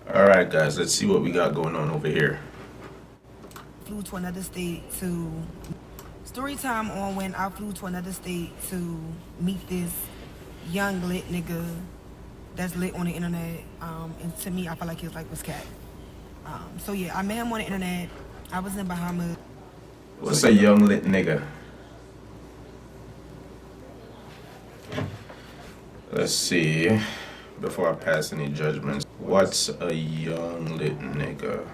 Alright guys, let's see what we got going on over here. Flew to another state to story time on when I flew to another state to meet this young lit nigga that's lit on the internet. And to me, I felt like his life was cat. So yeah, I met him on the internet. I was in Bahamas. What's a young lit nigga? Let's see. Before I pass any judgments, what's a young lit nigga?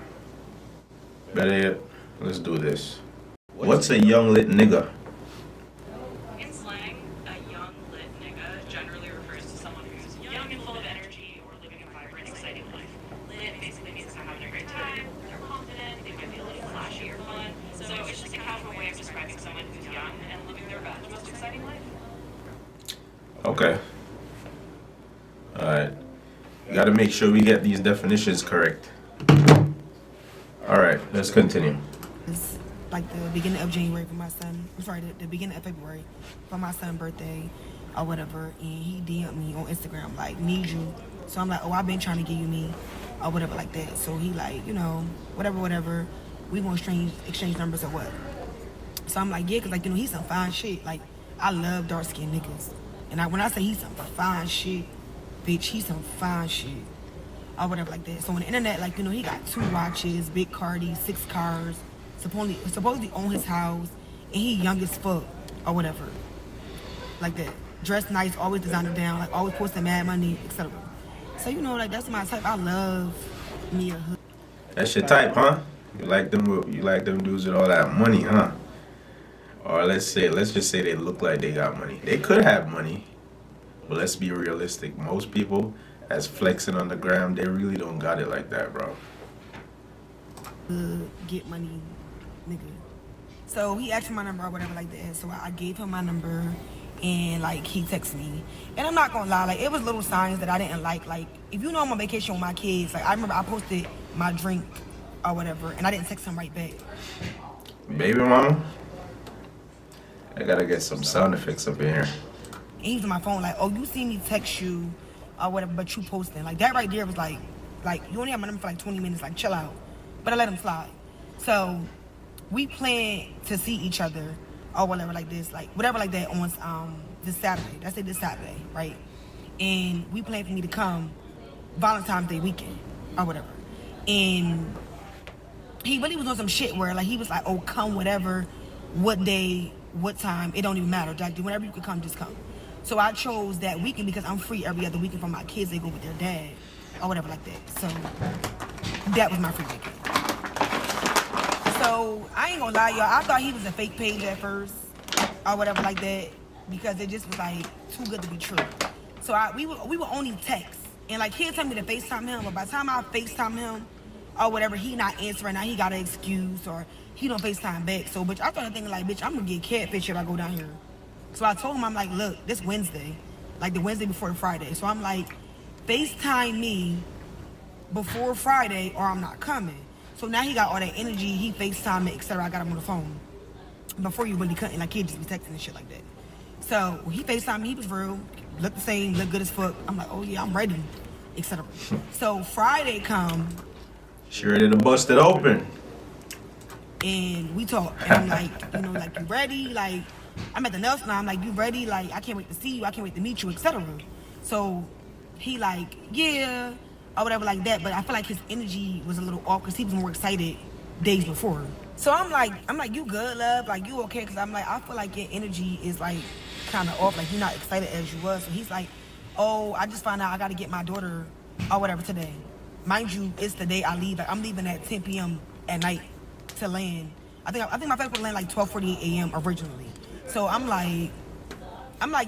Better yet, let's do this. What's a young lit nigga? In slang, a young lit nigga generally refers to someone who's young and full of energy or living a vibrant, exciting life. Lit basically means they're having a great time, they're confident, they might be a little flashy or fun. So it's just a casual way of describing someone who's young and living their best, most exciting life. Okay. Alright. We gotta make sure we get these definitions correct. Alright, let's continue. It's like the beginning of January for my son. I'm sorry, the beginning of February for my son's birthday or whatever. And he DM'd me on Instagram like, need you. So I'm like, oh, I've been trying to get you me or whatever like that. So he like, whatever. We gonna exchange numbers or what? So I'm like, yeah, cause like, he's some fine shit. Like, I love dark skinned niggas. And when I say he's some fine shit, bitch, he's some fine shit. Or whatever like that. So on the internet, like, he got 2 watches, big Cardi, 6 cars, supposedly own his house, and he young as fuck, or whatever. Like that. Dressed nice, always designer down, like always posting mad money, etc. So like that's my type. I love me a hood. That's your type, huh? You like them dudes with all that money, huh? Or let's just say they look like they got money. They could have money, but let's be realistic. Most people that's flexing on the gram, they really don't got it like that, bro. Get money, nigga. So he asked for my number or whatever like that. So I gave him my number, and like he texted me. And I'm not gonna lie, like it was little signs that I didn't like. Like if I'm on vacation with my kids, like I remember I posted my drink or whatever, and I didn't text him right back. Baby mama, I gotta get some sound effects up in here. And he was on my phone like, oh, you see me text you or whatever, but you posting. Like that right there was like you only have my number for like 20 minutes, like chill out. But I let him slide. So we planned to see each other or whatever like this, like whatever like that on this Saturday. That's it, this Saturday, right? And we planned for me to come Valentine's Day weekend or whatever. And he really was on some shit where like he was like, oh, come whatever, what day, what time, it don't even matter. Like whenever you could come, just come. So I chose that weekend because I'm free every other weekend for my kids. They go with their dad or whatever like that. So that was my free weekend. So I ain't gonna lie, y'all. I thought he was a fake page at first or whatever like that because it just was like too good to be true. So we would only text. And like he'll tell me to FaceTime him, but by the time I FaceTime him or whatever, he not answering. Now he got an excuse or he don't FaceTime back. So bitch, I started thinking like, bitch, I'm gonna get catfish if I go down here. So I told him, I'm like, look, this Wednesday, like the Wednesday before the Friday. So I'm like, FaceTime me before Friday or I'm not coming. So now he got all that energy, he FaceTime me, etc. I got him on the phone. Before you really couldn't, like he'd just be texting and shit like that. So he FaceTime me, he was real, looked the same, looked good as fuck. I'm like, oh yeah, I'm ready, etc. So Friday come. She ready to bust it open. And we talk, and I'm like, like you ready? Like, I'm at the nail salon. I'm like, you ready? Like, I can't wait to see you. I can't wait to meet you, etc. So he like, yeah, or whatever like that. But I feel like his energy was a little off because he was more excited days before. So I'm like, you good, love? Like, you okay? Because I'm like, I feel like your energy is like kind of off. Like, you're not excited as you was. So he's like, oh, I just found out I got to get my daughter or whatever today. Mind you, it's the day I leave. Like, I'm leaving at 10 p.m. at night to land. I think my flight would land like 12:48 a.m. originally. So I'm like,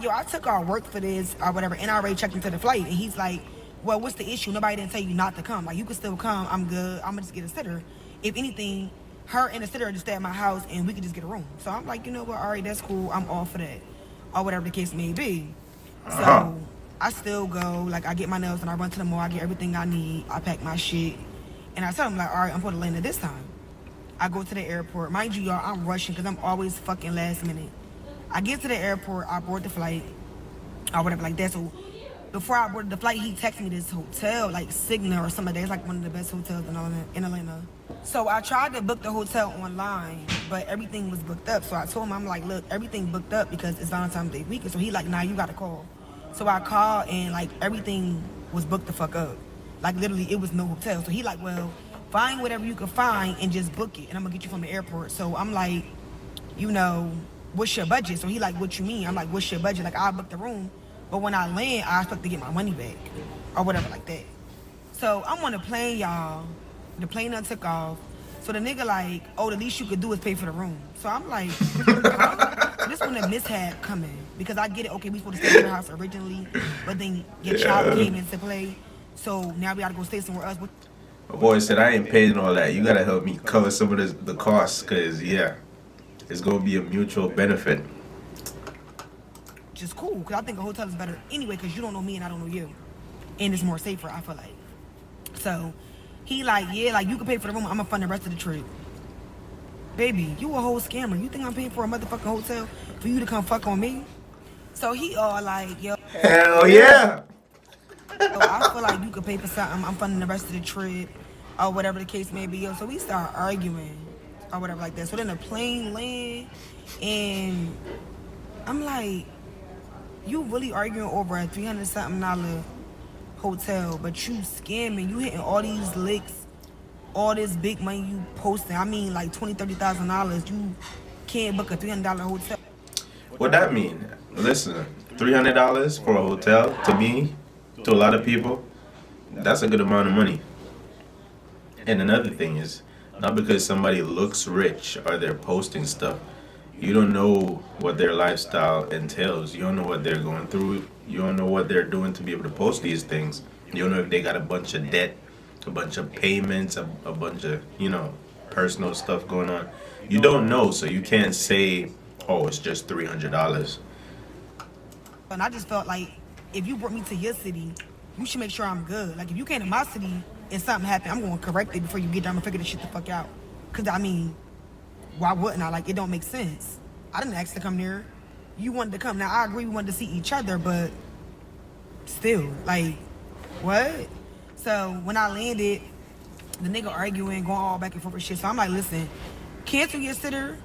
yo, I took our work for this or whatever, and I already checked into the flight. And he's like, well, what's the issue? Nobody didn't tell you not to come. Like, you can still come. I'm good. I'm gonna just get a sitter. If anything, her and the sitter just stay at my house, and we could just get a room. So I'm like, you know what? All right, that's cool. I'm all for that, or whatever the case may be. So I still go. Like, I get my nails and I run to the mall. I get everything I need. I pack my shit, and I tell him like, all right, I'm going to land at this time. I go to the airport. Mind you, y'all, I'm rushing because I'm always fucking last minute. I get to the airport, I board the flight, or whatever like that. So before I boarded the flight, he texted me this hotel, like Cigna or something like that. It's like one of the best hotels in Atlanta. So I tried to book the hotel online, but everything was booked up. So I told him, I'm like, look, everything booked up because it's Valentine's Day weekend. So he like, nah, you gotta call. So I called and like everything was booked the fuck up. Like literally, it was no hotel. So he like, well, find whatever you can find and just book it, and I'm gonna get you from the airport. So I'm like, you know, what's your budget? So he like, what you mean? I'm like, what's your budget? Like, I booked the room, but when I land, I expect to get my money back or whatever like that. So I'm on the plane, y'all. The plane done took off. So the nigga like, oh, the least you could do is pay for the room. So I'm like, huh? So this when the mishap coming. Because I get it, okay, we supposed to stay at your house originally, but then your child came into play. So now we gotta go stay somewhere else. My boy said, I ain't paying all that. You gotta help me cover some of the costs, because, yeah, it's gonna be a mutual benefit. Which is cool, because I think a hotel is better anyway, because you don't know me and I don't know you. And it's more safer, I feel like. So he like, yeah, like you can pay for the room, I'm gonna fund the rest of the trip. Baby, you a whole scammer. You think I'm paying for a motherfucking hotel for you to come fuck on me? So he all like, yo. Hell yeah! So I feel like you could pay for something, I'm funding the rest of the trip, or whatever the case may be. Yo, so we start arguing, or whatever like that. So then the plane land, and I'm like, you really arguing over a $300-something hotel, but you scamming, you hitting all these licks, all this big money you posting. I mean, like $20,000-$30,000. You can't book a $300 hotel. What that mean? Listen, $300 for a hotel, to me, to a lot of people, that's a good amount of money. And another thing is, not because somebody looks rich or they're posting stuff, you don't know what their lifestyle entails. You don't know what they're going through. You don't know what they're doing to be able to post these things. You don't know if they got a bunch of debt, a bunch of payments, a bunch of, personal stuff going on. You don't know, so you can't say, oh, it's just $300. And I just felt like, if you brought me to your city, you should make sure I'm good. Like, if you came to my city and something happened, I'm going to correct it before you get there. I'm going to figure this shit the fuck out. Because, I mean, why wouldn't I? Like, it don't make sense. I didn't ask to come there. You wanted to come. Now, I agree we wanted to see each other, but still, like, what? So, when I landed, the nigga arguing, going all back and forth with shit. So, I'm like, listen, cancel your sitter.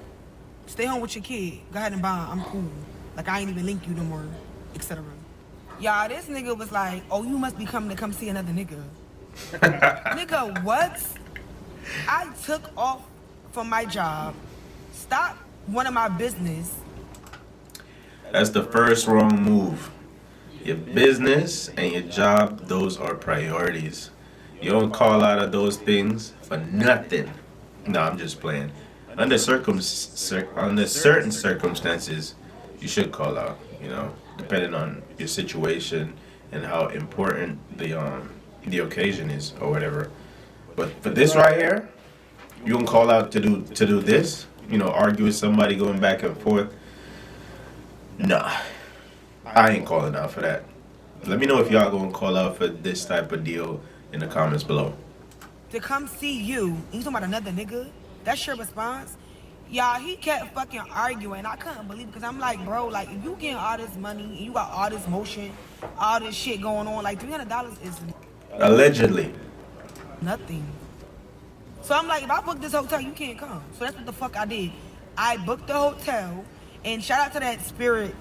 Stay home with your kid. Go ahead and bond. I'm cool. Like, I ain't even link you no more, etc. Y'all, this nigga was like, oh, you must be coming to come see another nigga. Nigga, what? I took off from my job, stopped one of my business. That's the first wrong move. Your business and your job, those are priorities. You don't call out of those things for nothing. No, I'm just playing. Under certain circumstances, you should call out, depending on your situation and how important the occasion is or whatever. But for this right here, you can call out to do this, argue with somebody going back and forth. Nah, I ain't calling out for that. Let me know if y'all gonna call out for this type of deal in the comments below. To come see you, and you talking about another nigga? That's your response? Y'all, he kept fucking arguing. I couldn't believe it because I'm like, bro, like, if you getting all this money and you got all this motion, all this shit going on, like, $300 is Allegedly. nothing. So I'm like, if I book this hotel, you can't come. So that's what the fuck I did. I booked the hotel, and shout out to that Spirit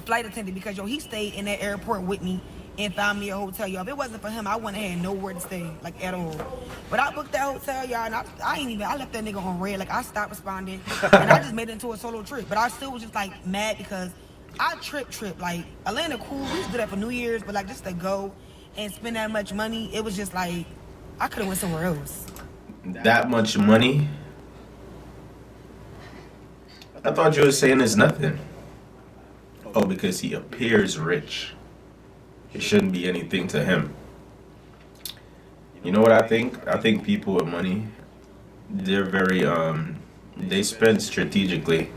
flight attendant because, yo, he stayed in that airport with me and found me a hotel, y'all. If it wasn't for him, I wouldn't have had nowhere to stay, like, at all. But I booked that hotel, y'all, and I left that nigga on red. Like, I stopped responding, and I just made it into a solo trip. But I still was just, like, mad because I trip. Like, Atlanta cool. We used to do that for New Year's, but, like, just to go and spend that much money, it was just, like, I could have went somewhere else. That much money? I thought you were saying it's nothing. Oh, because he appears rich. It shouldn't be anything to him. You know what I think? I think people with money, they're very, they spend strategically.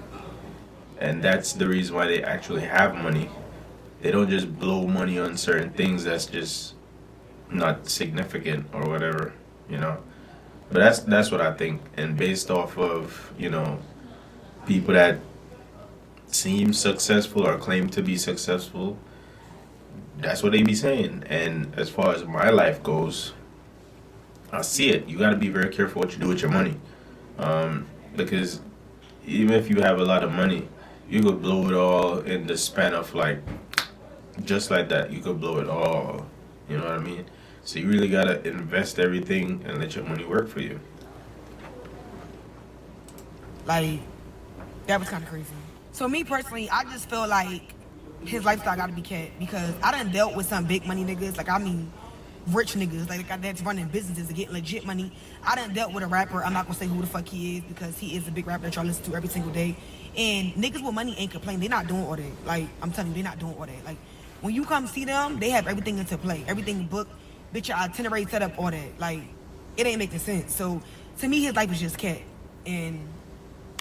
And that's the reason why they actually have money. They don't just blow money on certain things that's just not significant or whatever, But that's what I think. And based off of, people that seem successful or claim to be successful, That's what they be saying. And as far as my life goes, I see it. You got to be very careful what you do with your money. Because even if you have a lot of money, you could blow it all in the span of like, just like that. You could blow it all. You know what I mean? So you really got to invest everything and let your money work for you. Like, that was kind of crazy. So me personally, I just feel like his lifestyle got to be kept because I done dealt with some big money niggas. Like, I mean, rich niggas, like that's running businesses to get legit money. I done dealt with a rapper. I'm not gonna say who the fuck he is because he is a big rapper that y'all listen to every single day. And niggas with money ain't complaining. They not doing all that. Like, I'm telling you, they not doing all that. Like, when you come see them, they have everything into play, everything booked, bitch, your itinerary set up, all that. Like, it ain't making sense. So to me, his life is just cat. And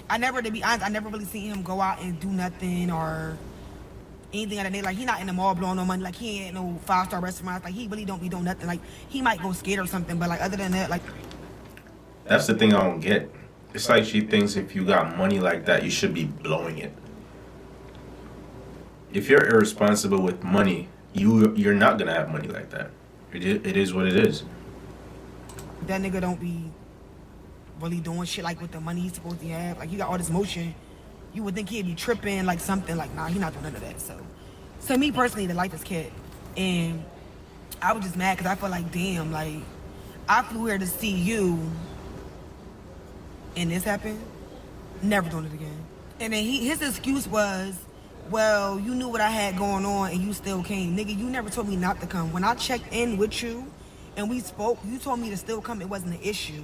I never, to be honest, I never really seen him go out and do nothing or anything like that. Like, he not in the mall blowing no money. Like, he ain't no 5-star restaurants. Like, he really don't be doing nothing. Like, he might go skate or something, but like other than that, like, That's the thing I don't get. It's like she thinks if you got money like that, you should be blowing it. If you're irresponsible with money, you're not gonna have money like that. It is what it is. that nigga don't be really doing shit like with the money he's supposed to have. Like, he got all this motion. You would think he'd be tripping, like something. Like, nah, he not doing none of that. So me personally, the life is cat. And I was just mad because I felt like, damn, like, I flew here to see you and this happened. Never doing it again. And then his excuse was, well, you knew what I had going on and you still came. Nigga, you never told me not to come. When I checked in with you and we spoke, you told me to still come. It wasn't an issue.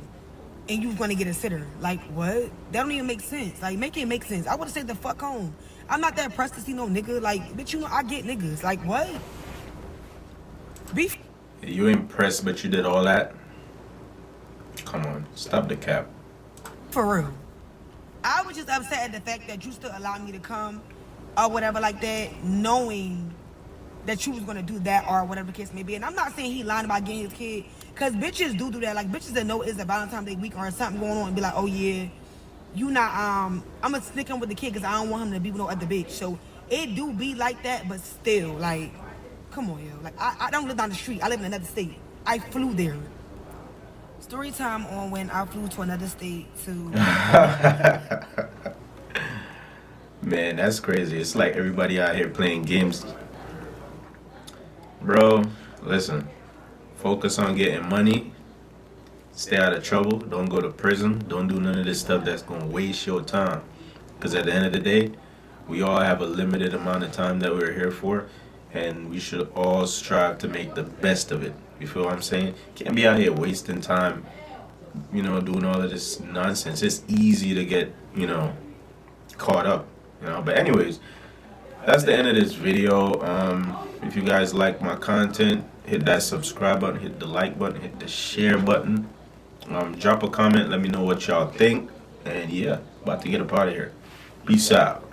And you was gonna get a sitter. Like, what? That don't even make sense. Like, make it make sense. I would've said the fuck home. I'm not that pressed to see no nigga. Like, bitch, you know I get niggas. Like, what? Beef. You impressed, but you did all that. Come on, stop the cap. For real. I was just upset at the fact that you still allowed me to come or whatever like that, knowing that you was gonna do that or whatever the case may be. And I'm not saying he lying about getting his kid, cause bitches do that. Like, bitches that know it's a Valentine's Day week or something going on and be like, oh yeah, you not I'm gonna stick him with the kid cause I don't want him to be with no other bitch. So it do be like that, but still, like, come on, yo. Like, I don't live down the street. I live in another state. I flew there. Story time on when I flew to another state to Man, that's crazy. It's like everybody out here playing games. Bro, listen. Focus on getting money. Stay out of trouble. Don't go to prison. Don't do none of this stuff that's going to waste your time. Because at the end of the day, we all have a limited amount of time that we're here for. And we should all strive to make the best of it. You feel what I'm saying? Can't be out here wasting time, doing all of this nonsense. It's easy to get, caught up, But anyways, that's the end of this video. If you guys like my content, hit that subscribe button, hit the like button, hit the share button. Drop a comment, let me know what y'all think. And yeah, about to get up out of here. Peace out.